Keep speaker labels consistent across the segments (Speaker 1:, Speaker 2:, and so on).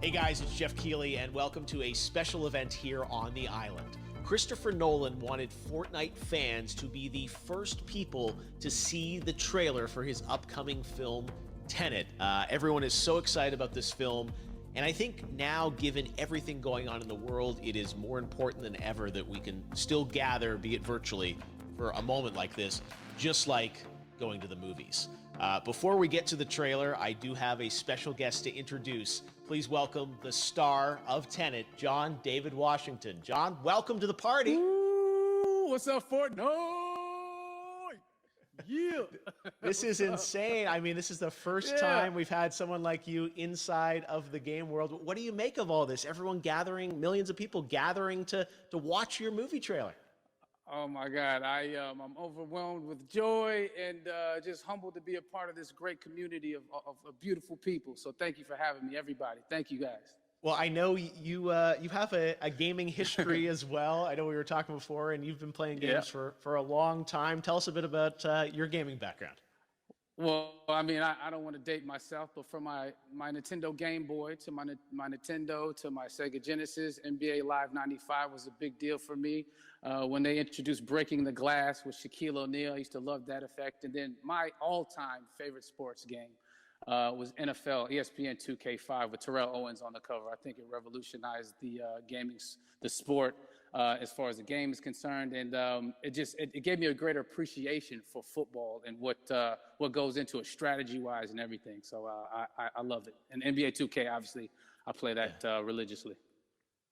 Speaker 1: Hey guys, it's Jeff Keighley, and welcome to a special event here on the island. Christopher Nolan wanted Fortnite fans to be the first people to see the trailer for his upcoming film, Tenet. Everyone is so excited about this film, and I think now, given everything going on in the world, it is more important than ever that we can still gather, be it virtually, for a moment like this, just like going to the movies. Before we get to the trailer, I do have a special guest to introduce. Please welcome the star of Tenet, John David Washington. John, welcome to the party.
Speaker 2: Ooh, what's up, Fortnite? Yeah.
Speaker 1: This is insane. I mean, this is the first time we've had someone like you inside of the game world. What do you make of all this? Everyone gathering, millions of people gathering to watch your movie trailer.
Speaker 2: Oh my God, I'm overwhelmed with joy and just humbled to be a part of this great community of beautiful people. So thank you for having me, everybody. Thank you, guys.
Speaker 1: Well, I know you have a gaming history as well. I know we were talking before, and you've been playing games for a long time. Tell us a bit about your gaming background.
Speaker 2: Well, I mean, I don't want to date myself, but from my Nintendo Game Boy to my Nintendo to my Sega Genesis, NBA Live 95 was a big deal for me. When they introduced Breaking the Glass with Shaquille O'Neal, I used to love that effect. And then my all-time favorite sports game was NFL ESPN 2K5 with Terrell Owens on the cover. I think it revolutionized the the sport as far as the game is concerned, and it gave me a greater appreciation for football and what goes into it strategy-wise and everything. So I love it. And NBA 2K, obviously, I play that religiously.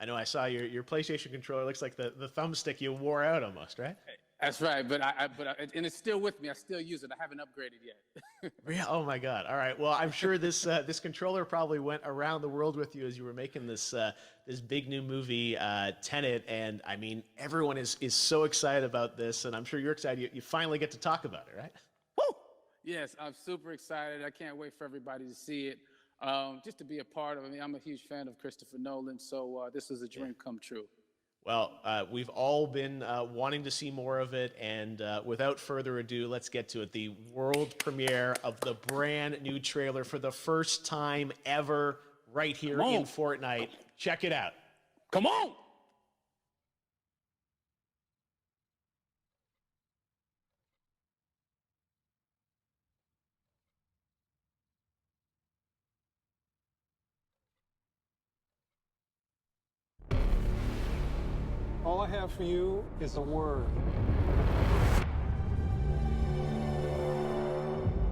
Speaker 1: I know I saw your PlayStation controller. Looks like the thumbstick you wore out almost, right?
Speaker 2: That's right, and it's still with me. I still use it. I haven't upgraded yet.
Speaker 1: Yeah. Oh my God. All right. Well, I'm sure this controller probably went around the world with you as you were making this big new movie, Tenet. And I mean, everyone is so excited about this, and I'm sure you're excited. You finally get to talk about it, right?
Speaker 2: Woo! Yes, I'm super excited. I can't wait for everybody to see it. Just to be a part of it. I mean, I'm a huge fan of Christopher Nolan, so this is a dream come true.
Speaker 1: Well, we've all been wanting to see more of it, and without further ado, let's get to it. The world premiere of the brand new trailer for the first time ever right here in Fortnite. Check it out.
Speaker 2: Come on!
Speaker 3: All I have for you is a word.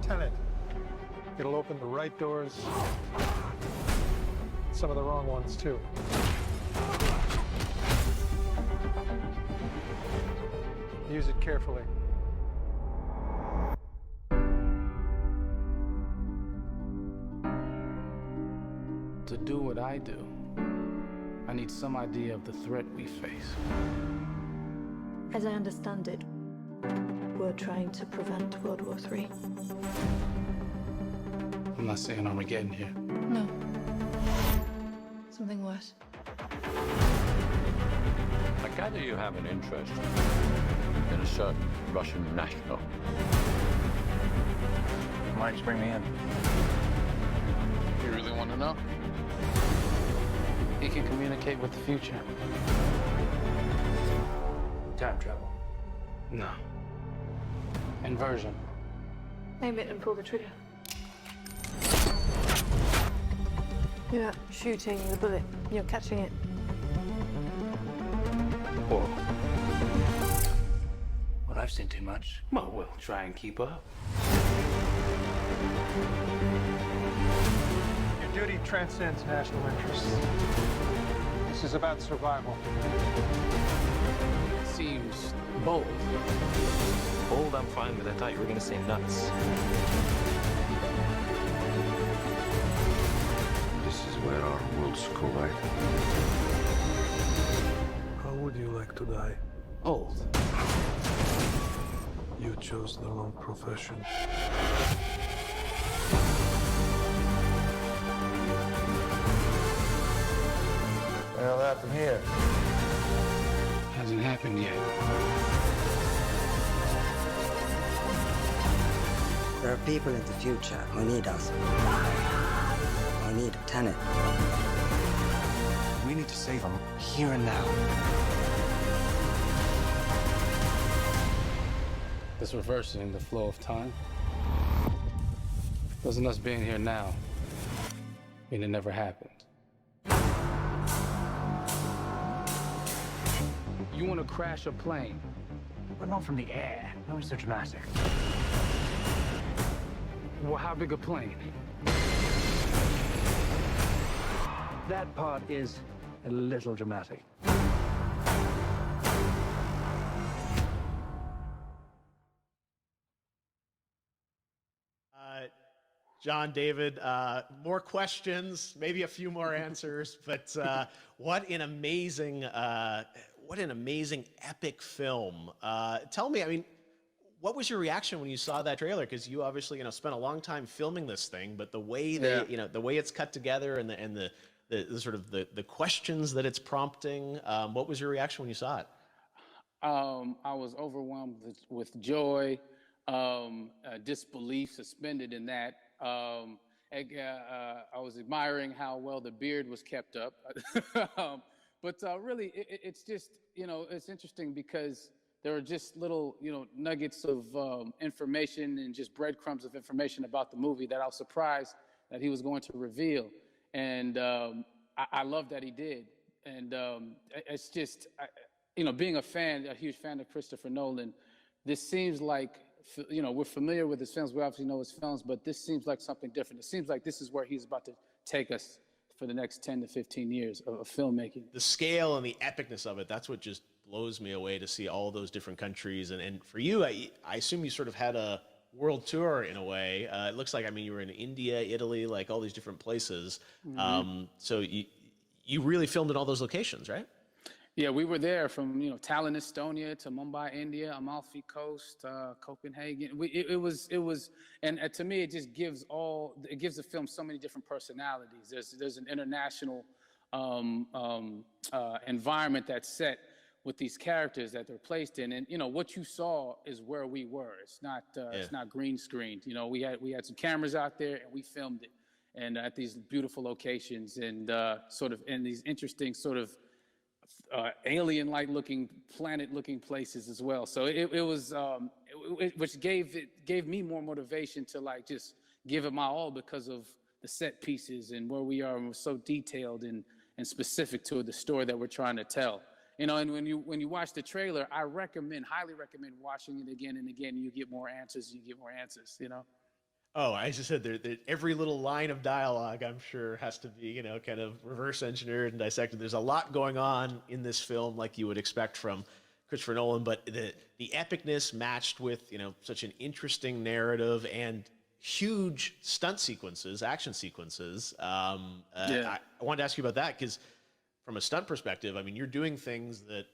Speaker 3: Tenet. It'll open the right doors, some of the wrong ones too. Use it carefully.
Speaker 2: To do what I do, I need some idea of the threat we face.
Speaker 4: As I understand it, we're trying to prevent World War III.
Speaker 2: I'm not saying Armageddon here.
Speaker 4: No. Something worse.
Speaker 5: I gather you have an interest in a certain Russian national.
Speaker 6: Why don't you bring me in?
Speaker 2: You really want to know? He can communicate with the future.
Speaker 6: Time travel.
Speaker 2: No. Inversion.
Speaker 4: Aim it and pull the trigger. You're not shooting the bullet, you're catching it.
Speaker 6: Whoa. Well, I've seen too much.
Speaker 2: Well, we'll try and keep up.
Speaker 3: Your duty transcends national interests. This is about survival.
Speaker 2: Seems bold.
Speaker 5: Bold, I'm fine with. I thought you were going to say nuts.
Speaker 7: This is where our worlds collide.
Speaker 3: How would you like to die?
Speaker 2: Old.
Speaker 3: You chose the wrong profession.
Speaker 7: Well, that from here.
Speaker 2: Hasn't happened yet.
Speaker 8: There are people in the future who need us. Who need Tenet.
Speaker 6: to save him here and now.
Speaker 2: This reversing the flow of time. Doesn't us being here now mean it never happened? You want to crash a plane?
Speaker 6: But not from the air. No, it's so dramatic.
Speaker 2: Well, how big a plane?
Speaker 6: That part is a little dramatic.
Speaker 1: John, David, more questions, maybe a few more answers, but what an amazing epic film. Tell me, I mean, what was your reaction when you saw that trailer? Because you obviously, spent a long time filming this thing, but the way the way it's cut together and the sort of the questions that it's prompting, what was your reaction when you saw it?
Speaker 2: I was overwhelmed with joy, disbelief, suspended in that. I was admiring how well the beard was kept up. But really, it's just, it's interesting because there are just little, nuggets of information and just breadcrumbs of information about the movie that I was surprised that he was going to reveal. And I love that he did. And it's just, being a huge fan of Christopher Nolan, this seems like, we're familiar with his films. We obviously know his films, but this seems like something different. It seems like this is where he's about to take us for the next 10 to 15 years of filmmaking.
Speaker 1: The scale and the epicness of it, that's what just blows me away, to see all those different countries. And for you, I assume you sort of had a world tour in a way. It looks like, you were in India, Italy, like all these different places. Mm-hmm. So you really filmed in all those locations, right?
Speaker 2: Yeah, we were there from Tallinn, Estonia, to Mumbai, India, Amalfi Coast, Copenhagen. It was, and to me, it just gives the film so many different personalities. There's an international environment that's set with these characters that they're placed in, and what you saw is where we were. It's not green screened. We had some cameras out there and we filmed it, and at these beautiful locations and sort of in these interesting sort of alien-like looking, planet-looking places as well. So it was, which gave me more motivation to just give it my all because of the set pieces and where we are, and we're so detailed and specific to the story that we're trying to tell. And when you watch the trailer, I highly recommend watching it again and again. And you get more answers. Oh,
Speaker 1: I just said every little line of dialogue, I'm sure, has to be, kind of reverse engineered and dissected. There's a lot going on in this film, like you would expect from Christopher Nolan, but the epicness matched with, such an interesting narrative and huge stunt sequences, action sequences. I wanted to ask you about that because from a stunt perspective, you're doing things that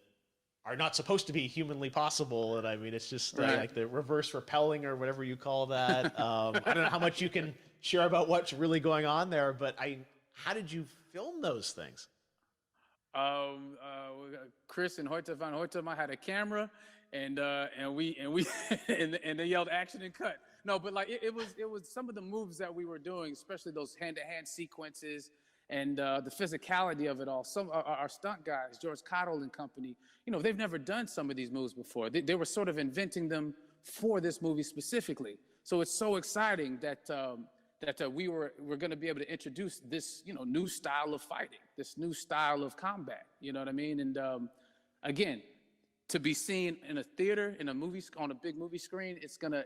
Speaker 1: are not supposed to be humanly possible. And it's just like the reverse rappelling or whatever you call that. I don't know how much you can share about what's really going on there, but how did you film those things?
Speaker 2: Chris and Hoyte van Hoytema had a camera and they yelled action and cut. No, but it was some of the moves that we were doing, especially those hand-to-hand sequences, and the physicality of it all. Some our stunt guys, George Cottle and company, they've never done some of these moves before. They were sort of inventing them for this movie specifically. So it's so exciting that we're going to be able to introduce this new style of fighting, this new style of combat. You know what I mean? And again, to be seen in a theater, in a movie, on a big movie screen, it's gonna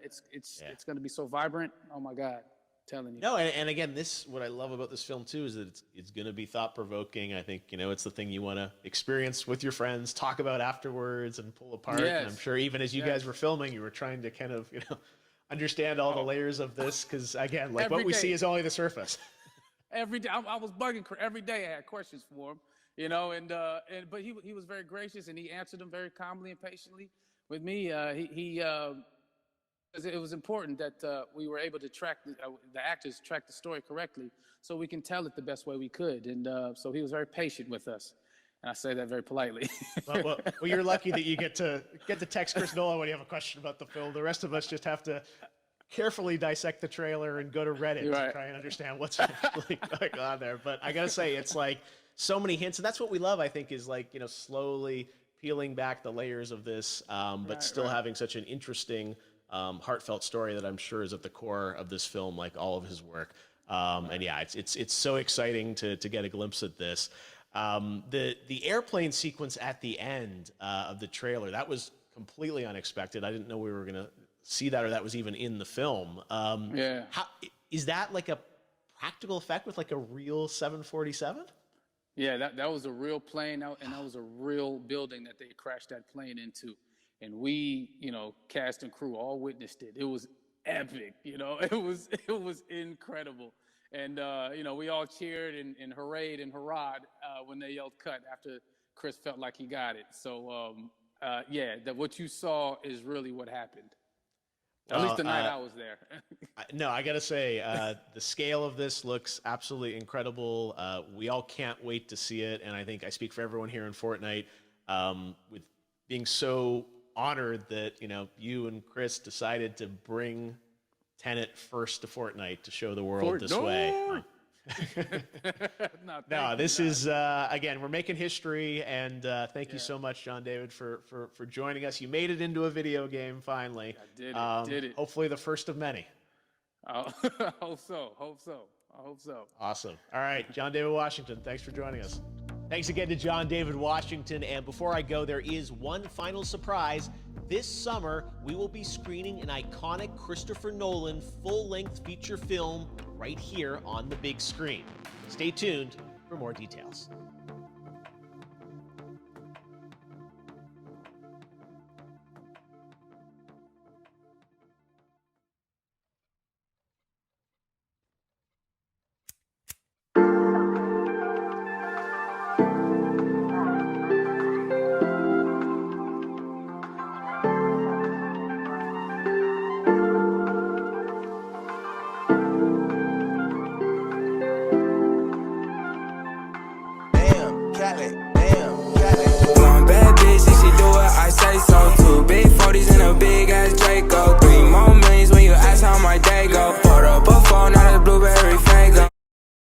Speaker 2: be so vibrant. Oh my God. Telling you.
Speaker 1: No, and again, what I love about this film too is that it's going to be thought-provoking. I think it's the thing you want to experience with your friends, talk about afterwards, and pull apart.
Speaker 2: Yes.
Speaker 1: And I'm sure even as you guys were filming, you were trying to kind of understand all the layers of this, because again, like what we see is only the surface.
Speaker 2: Every day, I was bugging every day. I had questions for him, but he was very gracious and he answered them very calmly and patiently with me. It was important that we were able to track the actors track the story correctly, so we can tell it the best way we could. And so he was very patient with us, and I say that very politely.
Speaker 1: well, you're lucky that you get to text Chris Nolan when you have a question about the film. The rest of us just have to carefully dissect the trailer and go to Reddit to try and understand what's really going on there. But I gotta say, it's like so many hints, and that's what we love. I think is like slowly peeling back the layers of this, but still having such an interesting, heartfelt story that I'm sure is at the core of this film, like all of his work. And yeah, it's so exciting to get a glimpse at this. The airplane sequence at the end of the trailer, that was completely unexpected. I didn't know we were gonna see that, or that was even in the film. How is that like a practical effect with like a real 747?
Speaker 2: Yeah, that was a real plane, and that was a real building that they crashed that plane into. And we, cast and crew all witnessed it. It was epic, it was incredible. And, we all cheered and hurrayed and hurrahed when they yelled cut after Chris felt like he got it. So, what you saw is really what happened. At least the night I was there.
Speaker 1: No, I got to say, the scale of this looks absolutely incredible. We all can't wait to see it. And I think I speak for everyone here in Fortnite with being so honored that, you and Chris decided to bring Tenet first to Fortnite to show the world this way. No, this is, again, we're making history, and thank you so much, John David, for joining us. You made it into a video game, finally.
Speaker 2: I did it.
Speaker 1: Hopefully the first of many.
Speaker 2: I hope so.
Speaker 1: Awesome. All right, John David Washington, thanks for joining us. Thanks again to John David Washington, and before I go, there is one final surprise. This summer, we will be screening an iconic Christopher Nolan full-length feature film right here on the big screen. Stay tuned for more details.
Speaker 8: One bad bitch, and she do what I say so. 2 big 40s and a big ass Draco. 3 more millions when you ask how my day go. Put up a phone, not a blueberry.